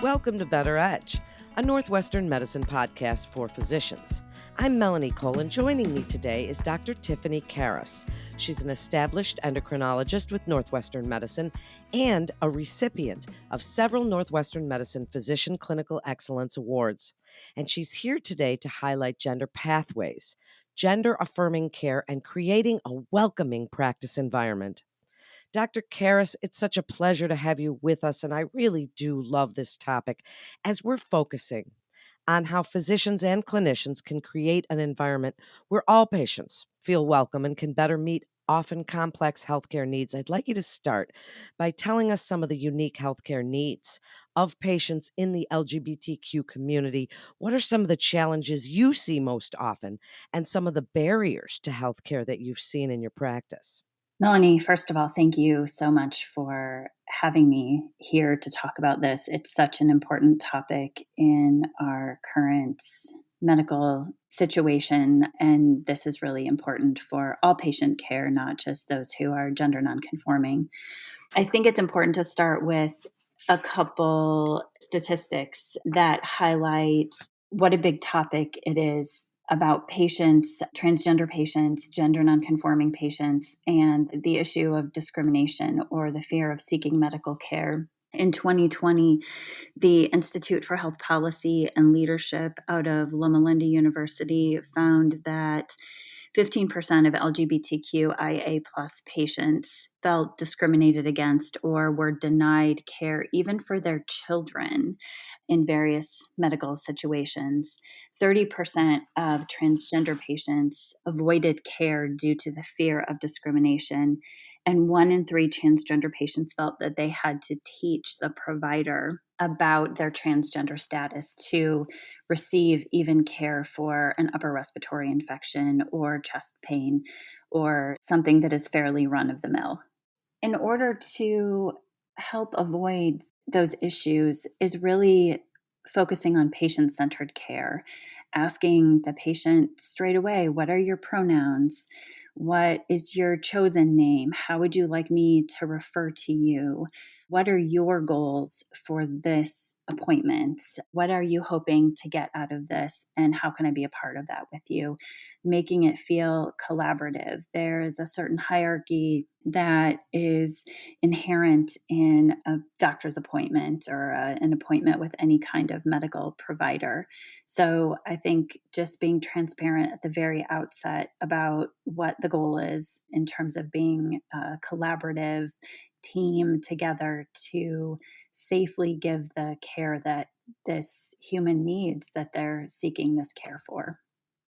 Welcome to Better Edge, a Northwestern medicine podcast for physicians. I'm Melanie Cole, and joining me today is Dr. Tiffany Karas. She's an established endocrinologist with Northwestern Medicine and a recipient of several Northwestern Medicine Physician Clinical Excellence Awards. And she's here today to highlight gender pathways, gender-affirming care, and creating a welcoming practice environment. Dr. Karas, it's such a pleasure to have you with us, and I really do love this topic as we're focusing on how physicians and clinicians can create an environment where all patients feel welcome and can better meet often complex healthcare needs. I'd like you to start by telling us some of the unique healthcare needs of patients in the LGBTQ community. What are some of the challenges you see most often and some of the barriers to healthcare that you've seen in your practice? Melanie, first of all, thank you so much for having me here to talk about this. It's such an important topic in our current medical situation, and this is really important for all patient care, not just those who are gender nonconforming. I think it's important to start with a couple statistics that highlight what a big topic it is about patients, transgender patients, gender nonconforming patients, and the issue of discrimination or the fear of seeking medical care. In 2020, the Institute for Health Policy and Leadership out of Loma Linda University found that 15% of LGBTQIA plus patients felt discriminated against or were denied care, even for their children, in various medical situations. 30% of transgender patients avoided care due to the fear of discrimination. And 1 in 3 transgender patients felt that they had to teach the provider about their transgender status to receive even care for an upper respiratory infection or chest pain or something that is fairly run of the mill. In order to help avoid those issues is really focusing on patient-centered care, asking the patient straight away, what are your pronouns? What is your chosen name? How would you like me to refer to you? What are your goals for this appointment? What are you hoping to get out of this? And how can I be a part of that with you? Making it feel collaborative. There is a certain hierarchy that is inherent in a doctor's appointment or an appointment with any kind of medical provider. So I think just being transparent at the very outset about what the goal is in terms of being a collaborative team together to safely give the care that this human needs that they're seeking this care for.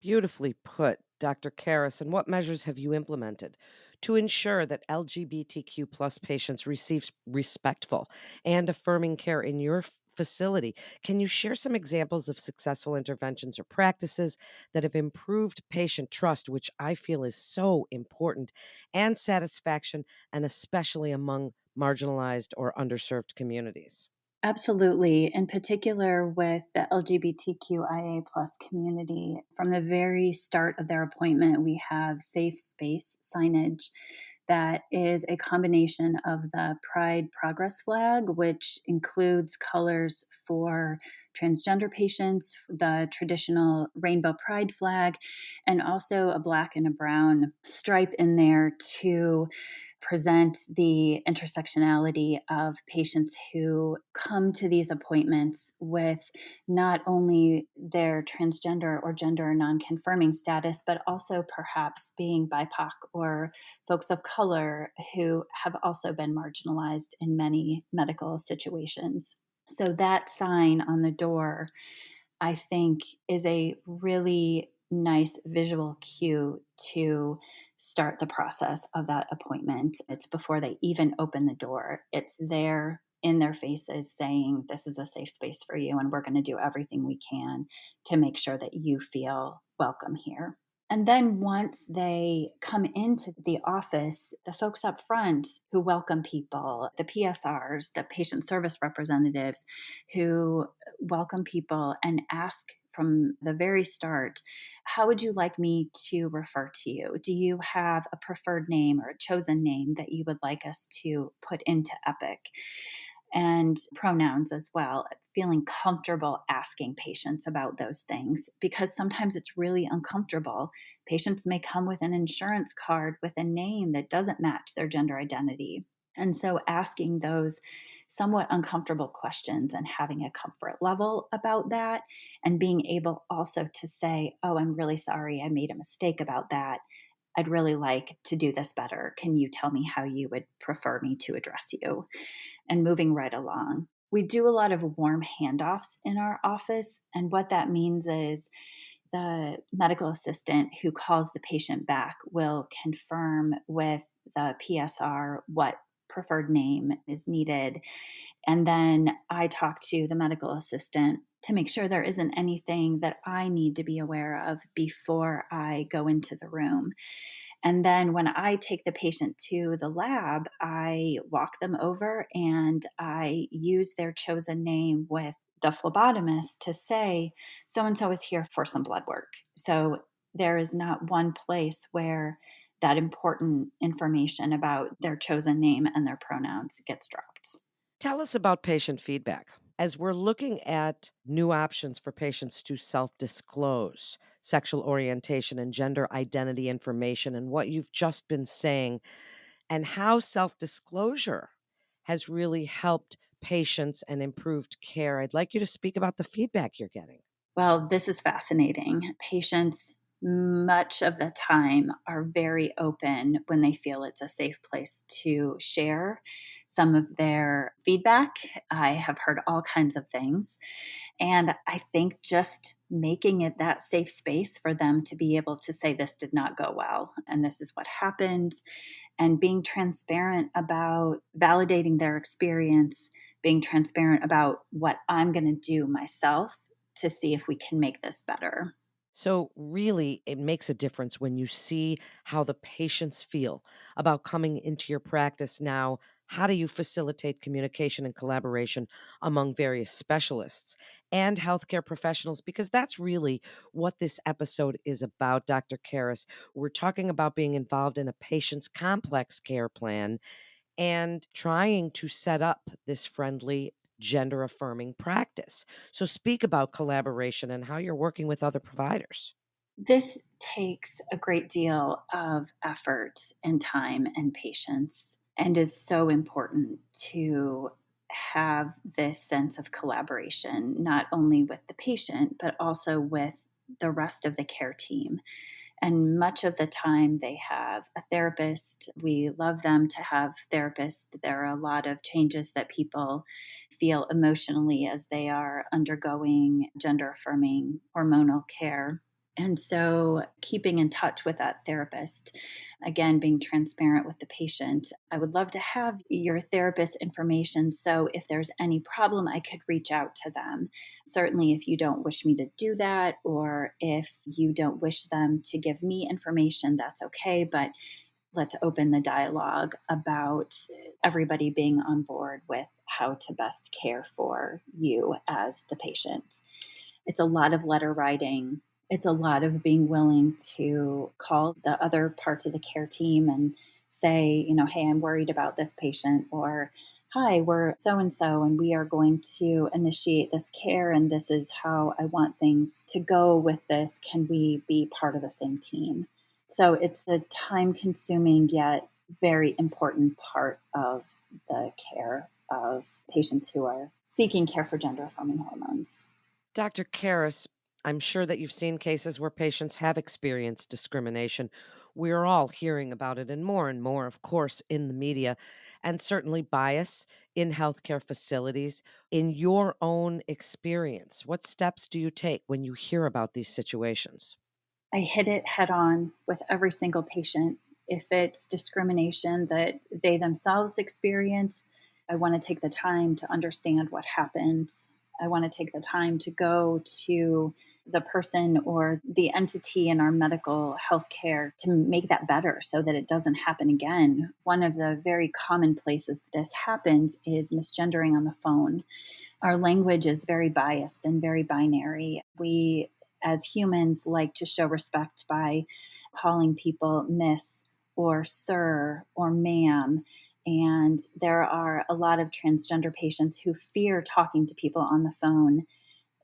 Beautifully put, Dr. Karas. And what measures have you implemented to ensure that LGBTQ plus patients receive respectful and affirming care in your facility? Can you share some examples of successful interventions or practices that have improved patient trust, which I feel is so important, and satisfaction, and especially among marginalized or underserved communities? Absolutely. In particular, with the LGBTQIA plus community, from the very start of their appointment, we have safe space signage that is a combination of the Pride Progress flag, which includes colors for transgender patients, the traditional rainbow pride flag, and also a black and a brown stripe in there to present the intersectionality of patients who come to these appointments with not only their transgender or gender nonconforming status, but also perhaps being BIPOC or folks of color who have also been marginalized in many medical situations. So that sign on the door, I think, is a really nice visual cue to start the process of that appointment. It's before they even open the door. It's there in their faces saying, this is a safe space for you, and we're going to do everything we can to make sure that you feel welcome here. And then once they come into the office, the folks up front who welcome people, the PSRs, the patient service representatives who welcome people and ask from the very start, how would you like me to refer to you? Do you have a preferred name or a chosen name that you would like us to put into Epic? and pronouns as well, feeling comfortable asking patients about those things because sometimes it's really uncomfortable. Patients may come with an insurance card with a name that doesn't match their gender identity. And so asking those somewhat uncomfortable questions and having a comfort level about that, and being able also to say, "Oh, I'm really sorry, I made a mistake about that. I'd really like to do this better. Can you tell me how you would prefer me to address you?" And moving right along. We do a lot of warm handoffs in our office. And what that means is the medical assistant who calls the patient back will confirm with the PSR what preferred name is needed. And then I talk to the medical assistant to make sure there isn't anything that I need to be aware of before I go into the room. And then when I take the patient to the lab, I walk them over and I use their chosen name with the phlebotomist to say, so and so is here for some blood work. So there is not one place where that important information about their chosen name and their pronouns gets dropped. Tell us about patient feedback. As we're looking at new options for patients to self disclose sexual orientation and gender identity information, and what you've just been saying, and how self disclosure has really helped patients and improved care, I'd like you to speak about the feedback you're getting. Well, this is fascinating. Patients, much of the time, are very open when they feel it's a safe place to share some of their feedback. I have heard all kinds of things. And I think just making it that safe space for them to be able to say, this did not go well, and this is what happened, and being transparent about validating their experience, being transparent about what I'm going to do myself to see if we can make this better. So, really, it makes a difference when you see how the patients feel about coming into your practice now. How do you facilitate communication and collaboration among various specialists and healthcare professionals? Because that's really what this episode is about, Dr. Karas. We're talking about being involved in a patient's complex care plan and trying to set up this friendly, gender affirming practice. So, speak about collaboration and how you're working with other providers. This takes a great deal of effort and time and patience, and is so important to have this sense of collaboration, not only with the patient, but also with the rest of the care team. And much of the time, they have a therapist. We love them to have therapists. There are a lot of changes that people feel emotionally as they are undergoing gender affirming hormonal care. And so, keeping in touch with that therapist, again, being transparent with the patient. I would love to have your therapist information. So, if there's any problem, I could reach out to them. Certainly, if you don't wish me to do that, or if you don't wish them to give me information, that's okay. But let's open the dialogue about everybody being on board with how to best care for you as the patient. It's a lot of letter writing. It's a lot of being willing to call the other parts of the care team and say, hey, I'm worried about this patient, or hi, we're so and so, and we are going to initiate this care, and this is how I want things to go with this. Can we be part of the same team? So it's a time consuming yet very important part of the care of patients who are seeking care for gender affirming hormones. Dr. Karas, I'm sure that you've seen cases where patients have experienced discrimination. We're all hearing about it and more, of course, in the media, and certainly bias in healthcare facilities. In your own experience, what steps do you take when you hear about these situations? I hit it head on with every single patient. If it's discrimination that they themselves experience, I want to take the time to understand what happened. I want to take the time to go to the person or the entity in our medical healthcare to make that better so that it doesn't happen again. One of the very common places that this happens is misgendering on the phone. Our language is very biased and very binary. We, as humans, like to show respect by calling people miss or sir or ma'am. And there are a lot of transgender patients who fear talking to people on the phone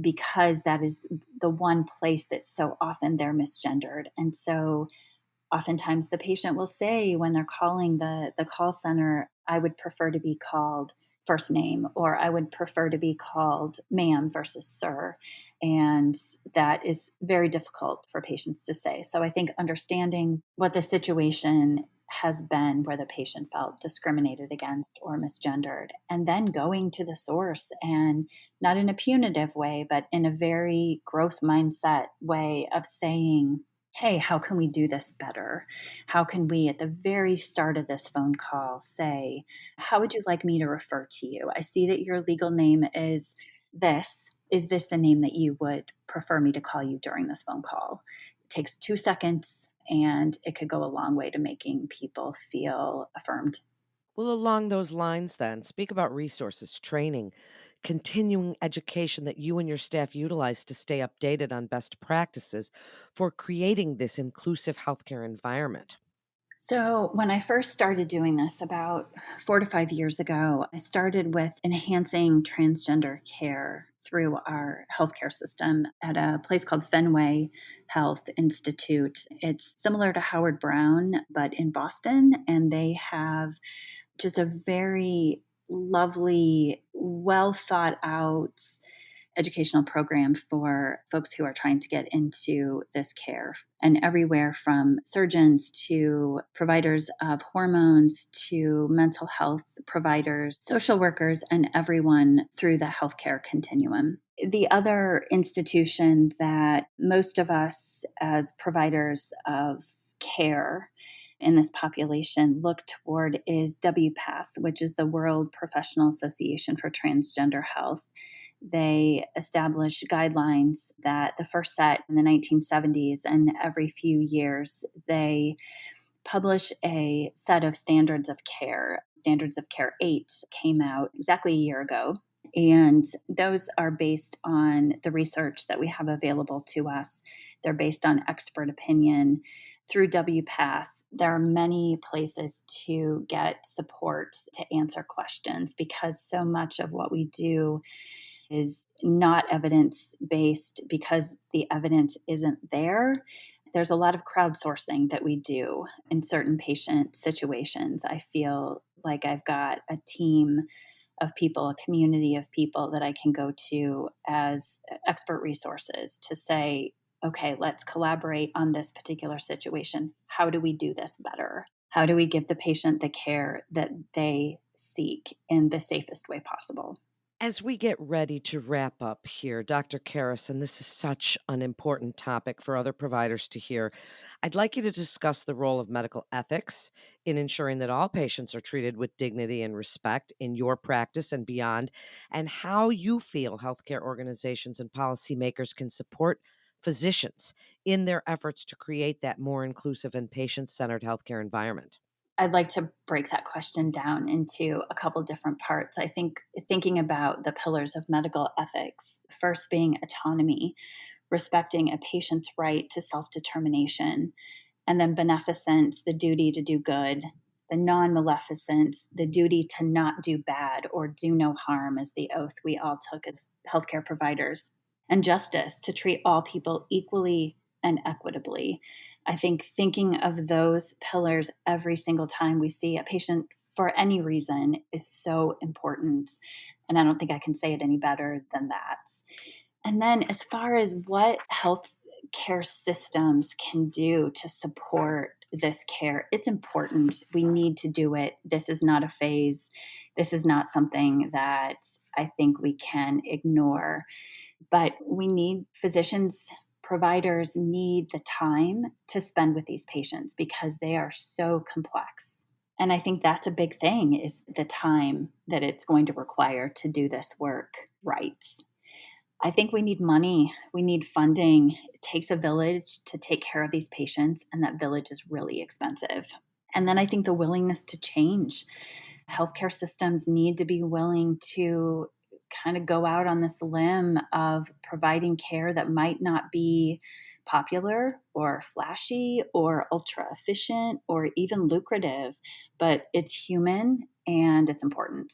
because that is the one place that so often they're misgendered. And so oftentimes the patient will say when they're calling the call center, I would prefer to be called first name, or I would prefer to be called ma'am versus sir. And that is very difficult for patients to say. So I think understanding what the situation has been where the patient felt discriminated against or misgendered, and then going to the source, and not in a punitive way, but in a very growth mindset way of saying, hey, how can we do this better? How can we, at the very start of this phone call, say, how would you like me to refer to you? I see that your legal name is this. Is this the name that you would prefer me to call you during this phone call? It takes 2 seconds, and it could go a long way to making people feel affirmed. Well, along those lines, then, speak about resources, training, continuing education that you and your staff utilize to stay updated on best practices for creating this inclusive healthcare environment. So, when I first started doing this about 4 to 5 years ago, I started with enhancing transgender care through our healthcare system at a place called Fenway Health Institute. It's similar to Howard Brown, but in Boston, and they have just a very lovely, well thought out educational program for folks who are trying to get into this care. And everywhere from surgeons to providers of hormones to mental health providers, social workers, and everyone through the healthcare continuum. The other institution that most of us as providers of care in this population look toward is WPATH, which is the World Professional Association for Transgender Health. They established guidelines that the first set in the 1970s, and every few years they publish a set of standards of care. Standards of Care 8 came out exactly a year ago. And those are based on the research that we have available to us. They're based on expert opinion through WPATH. There are many places to get support to answer questions because so much of what we do is not evidence based because the evidence isn't there. There's a lot of crowdsourcing that we do in certain patient situations. I feel like I've got a team of people, a community of people that I can go to as expert resources to say, okay, let's collaborate on this particular situation. How do we do this better? How do we give the patient the care that they seek in the safest way possible? As we get ready to wrap up here, Dr. Karas, and this is such an important topic for other providers to hear, I'd like you to discuss the role of medical ethics in ensuring that all patients are treated with dignity and respect in your practice and beyond, and how you feel healthcare organizations and policymakers can support physicians in their efforts to create that more inclusive and patient centered healthcare environment. I'd like to break that question down into a couple different parts. I think thinking about the pillars of medical ethics, first being autonomy, respecting a patient's right to self determination, and then beneficence, the duty to do good, the non maleficence, the duty to not do bad or do no harm, is the oath we all took as healthcare providers, and justice, to treat all people equally and equitably. I think thinking of those pillars every single time we see a patient for any reason is so important. And I don't think I can say it any better than that. And then, as far as what health care systems can do to support this care, it's important. We need to do it. This is not a phase. This is not something that I think we can ignore. But we need physicians, providers need the time to spend with these patients because they are so complex. And I think that's a big thing, is the time that it's going to require to do this work right. I think we need money. We need funding. It takes a village to take care of these patients, and that village is really expensive. And then I think the willingness to change. Healthcare systems need to be willing to kind of go out on this limb of providing care that might not be popular or flashy or ultra efficient or even lucrative, but it's human and it's important.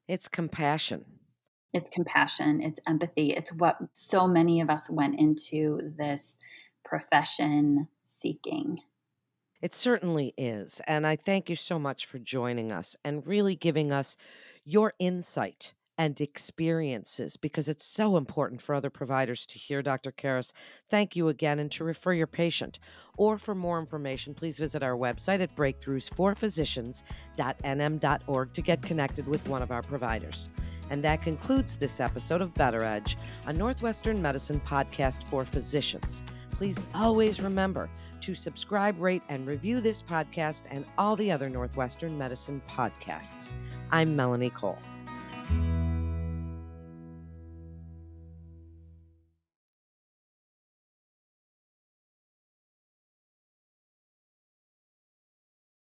It's compassion. It's compassion, it's empathy. It's what so many of us went into this profession seeking. It certainly is. And I thank you so much for joining us and really giving us your insight and experiences because it's so important for other providers to hear Dr. Karas. Thank you again and to refer your patient. Or for more information, please visit our website at breakthroughsforphysicians.nm.org to get connected with one of our providers. And that concludes this episode of Better Edge, a Northwestern Medicine podcast for physicians. Please always remember to subscribe, rate, and review this podcast and all the other Northwestern Medicine podcasts. I'm Melanie Cole.